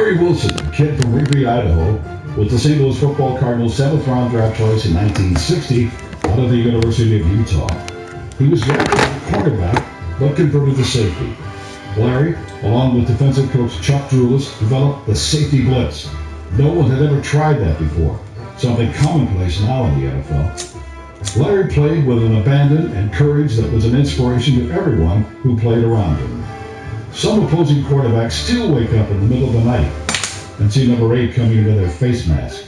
Larry Wilson, a kid from Wrigley, Idaho, was the St. Louis Football Cardinals' 7th-round draft choice in 1960 out of the University of Utah. He was drafted as a quarterback, but converted to safety. Larry, along with defensive coach Chuck Drulis, developed the safety blitz. No one had ever tried that before, something commonplace now in the NFL. Larry played with an abandon and courage that was an inspiration to everyone who played around him. Some opposing quarterbacks still wake up in the middle of the night and see number 8 coming into their face mask.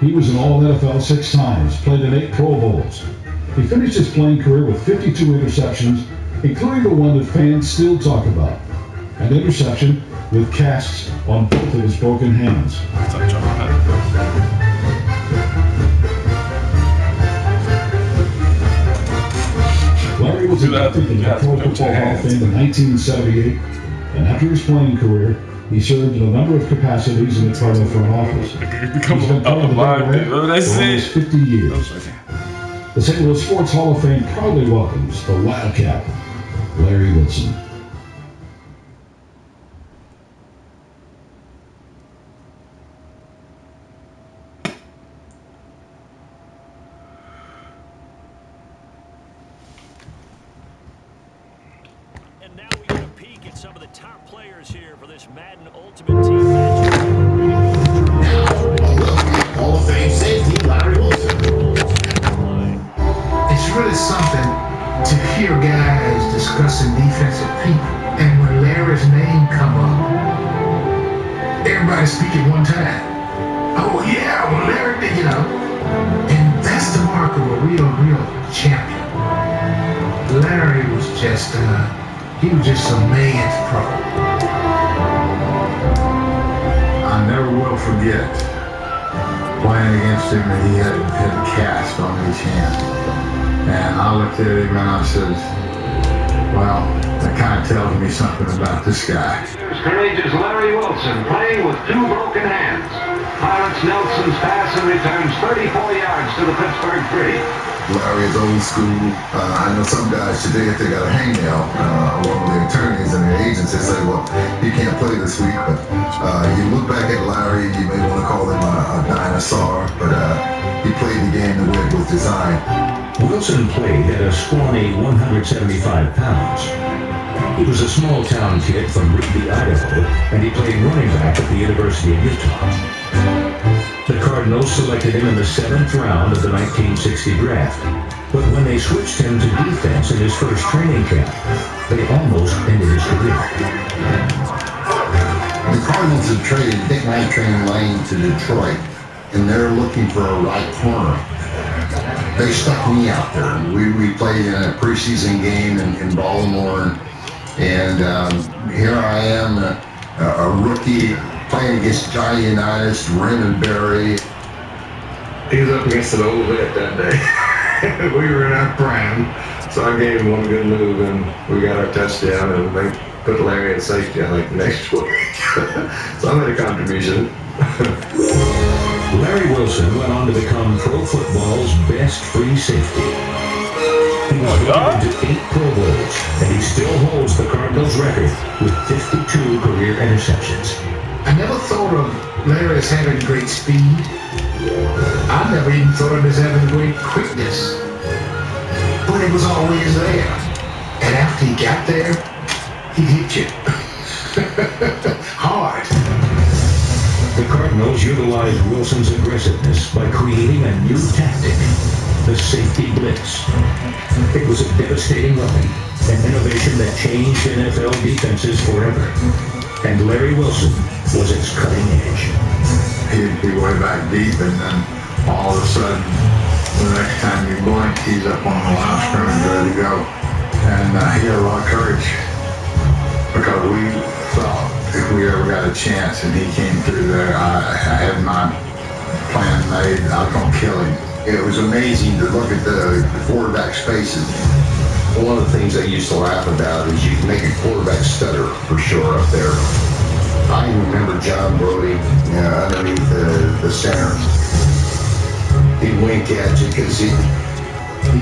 He was an All-NFL 6 times, played in 8 Pro Bowls. He finished his playing career with 52 interceptions, including the one that fans still talk about, an interception with casts on both of his broken hands. Larry was inducted to the Pro Football Hall of Fame in 1978, and after his playing career, he served in a number of capacities in the Cardinal front office. He's been part of the Red for almost 50 years. The St. Louis Sports Hall of Fame proudly welcomes the Wildcat, Larry Wilson. And now we get a peek at some of the top players here for this Madden Ultimate Team match. Hall of Fame safety, Larry Wilson. It's really something to hear guys discussing defensive people, and when Larry's name come up, everybody speak at one time. Oh yeah, well Larry did, and that's the mark of a real champion. Larry was just a man's pro. I never will forget playing against him, and he had a cast on his hand. And I looked at him and I said, well, that kind of tells me something about this guy. Courageous Larry Wilson playing with 2 broken hands. Pirates Nelson's pass and returns 34 yards to the Pittsburgh 3. Larry is old school. I know some guys today, if they got a hangnail, along with their attorneys and their agents, they say, well, you can't play this week. But you look back at Larry, you may want to call him a dinosaur, but he played the game the way it was designed. Wilson played at a scrawny 175 pounds. He was a small-town kid from Wrigley, Idaho, and he played running back at the University of Utah. The Cardinals selected him in the 7th round of the 1960 draft, but when they switched him to defense in his first training camp, they almost ended his career. The Cardinals had traded Dick Nitrain Lane to Detroit, and they're looking for a right corner. They stuck me out there. We played in a preseason game in Baltimore, and here I am, a rookie, playing against Johnny Unitas, Raymond Berry. He was up against an old vet that day. We were in our prime, so I gave him one good move, and we got our touchdown, and they put Larry at safety, I think, next week. So I made a contribution. Larry Wilson went on to become pro football's best free safety. He was voted into 8 Pro Bowls, and he still holds the Cardinals' record with 52 career interceptions. I never thought of Larry as having great speed. I never even thought of him as having great quickness. But it was always there. And after he got there, he hit you. Hard. The Cardinals utilized Wilson's aggressiveness by creating a new tactic, the safety blitz. It was a devastating weapon, an innovation that changed NFL defenses forever. And Larry Wilson was its cutting edge. He'd be way back deep, and then all of a sudden, the next time you blink, he's up on the line of scrimmage ready to go. And he had a lot of courage, because we thought if we ever got a chance and he came through there, I had my plan made. I was going to kill him. It was amazing to look at the quarterback's faces. One of the things I used to laugh about is you can make a quarterback stutter for sure up there. I even remember John Brody underneath the center. He'd wink at you because he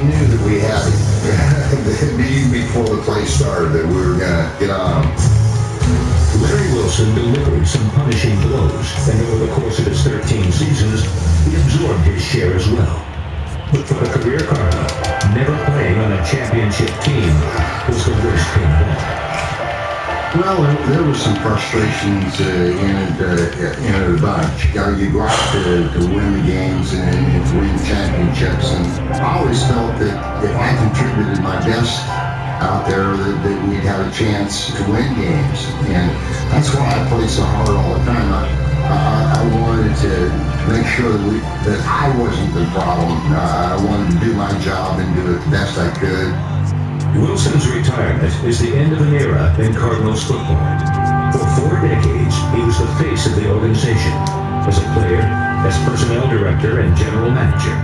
knew that we had him. Even before the play started that we were going to get on him. Larry Wilson delivered some punishing blows, and over the course of his 13 seasons, he absorbed his share as well. But for a career Cardinal, never playing on a championship team was the worst thing of all. Well, there was some frustrations in it a bunch. You go out to win the games and to win championships, and I always felt that if I contributed my best out there, that we'd have a chance to win games, and that's why I played so hard all the time. I wanted to make sure that I wasn't the problem. I wanted to do my job and do it the best I could. Wilson's retirement is the end of an era in Cardinals football. For 4 decades, he was the face of the organization, as a player, as personnel director, and general manager.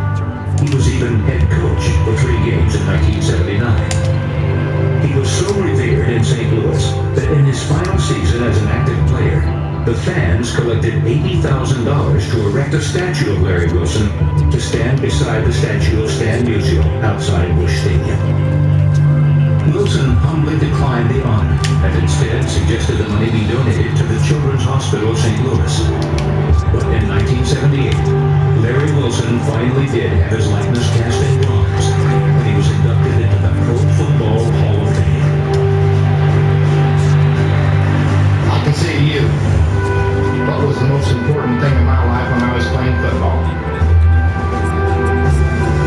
He was even head coach for 3 games in 1979. He was so revered in St. Louis that in his final season as an active player, the fans collected $80,000 to erect a statue of Larry Wilson to stand beside the statue of Stan Musial outside Busch Stadium. Wilson humbly declined the honor and instead suggested the money be donated to the Children's Hospital of St. Louis. But in 1978, Larry Wilson finally did have his likeness cast in bronze when he was inducted into the Pro Football Hall of Fame. I can say to you, what was the most important thing in my life when I was playing football?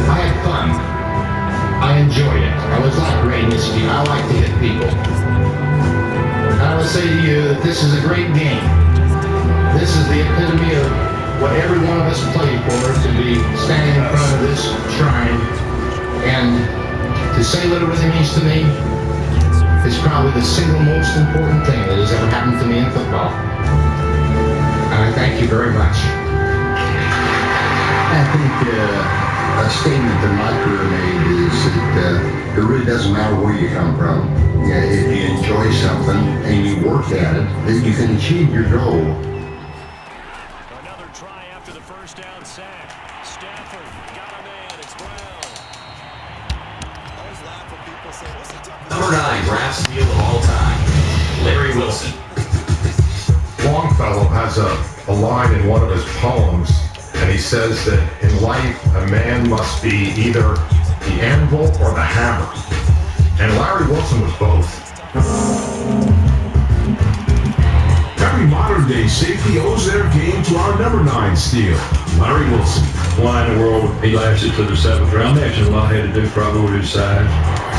I had fun. I enjoyed it. I was like Ray Nitschke. I like to hit people. I would say to you that this is a great game. This is the epitome of what every one of us played for, to be standing in front of this shrine and to say what it really means to me is probably the single most important thing that has ever happened to me in football. And I thank you very much. I think a statement that my career made is that it really doesn't matter where you come from. Yeah, if you enjoy something and you work at it, then you can achieve your goal. Another try after the first down sack. Stafford got a man. It's Brown. I always laugh when people say, what's the toughest? Number 9 draft steal of all time, Larry Wilson. Longfellow has a line in one of his poems, and he says that in life a man must be either the anvil or the hammer. And Larry Wilson was both. Every modern-day safety owes their game to our number 9 steal, Larry Wilson. Why in the world he lasted to the 7th round? Actually, a lot had to do probably with his size.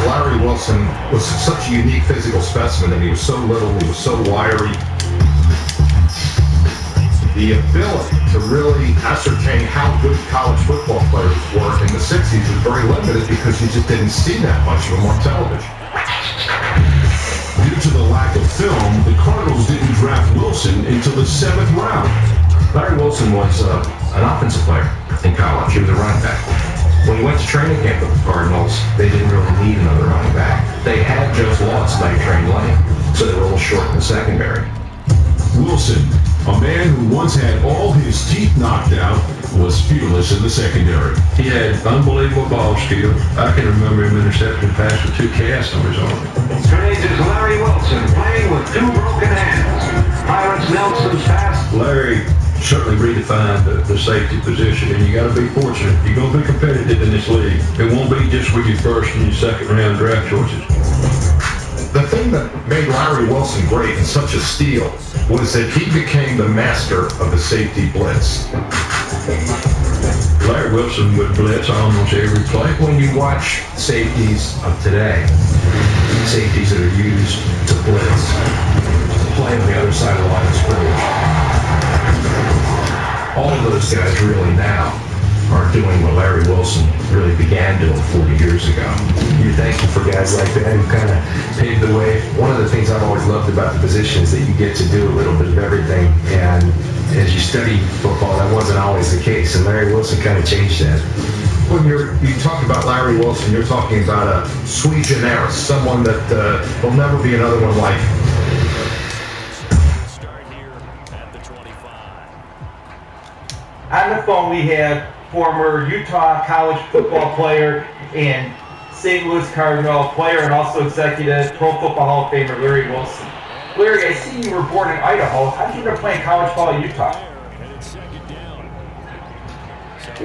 Larry Wilson was such a unique physical specimen, and he was so little, he was so wiry. The ability to really ascertain how good college football players were in the 60s was very limited because you just didn't see that much of them on television. Due to the lack of film, the Cardinals didn't draft Wilson until the 7th round. Larry Wilson was an offensive player in college. He was a running back. When he went to training camp with the Cardinals, they didn't really need another running back. They had Joe Watson, they trained lane, so they were a little short in the secondary. Wilson, a man who once had all his teeth knocked out, was fearless in the secondary. He had unbelievable ball skills. I can remember him intercepting a pass with 2 casts on his arm. Strange is Larry Wilson playing with 2 broken hands. Pirates Nelson's pass. Larry certainly redefined the safety position, and you got to be fortunate. You're going to be competitive in this league. It won't be just with your first and your second round draft choices. The thing that made Larry Wilson great and such a steal was that he became the master of the safety blitz. Larry Wilson would blitz almost every play. When you watch safeties of today, safeties that are used to blitz, play on the other side of the line of scrimmage, all of those guys really now are doing what Larry Wilson really began doing 40 years ago. You're thankful for guys like that who kind of paved the way. One of the things I've always loved about the position is that you get to do a little bit of everything. And as you study football, that wasn't always the case. And Larry Wilson kind of changed that. When you talk about Larry Wilson, you're talking about a sui generis, someone that will never be another one like him. Start here at the 25. On the phone we have former Utah college football player and St. Louis Cardinal player and also executive Pro Football Hall of Famer Larry Wilson. Larry, I see you were born in Idaho. How did you end up playing college ball at Utah? And it's second down.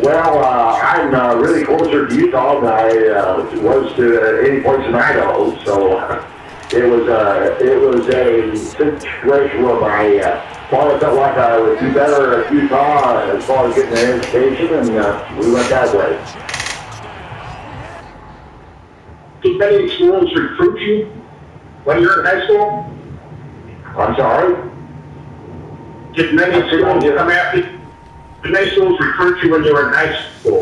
Well, I'm really closer to Utah than I was to any place in Idaho, so it was a situation where my father felt like I would do better at Utah as far as getting an education, and we went that way. Did many schools recruit you when you were in high school? I'm sorry? Did many schools come after you? Did many schools recruit you when you were in high school?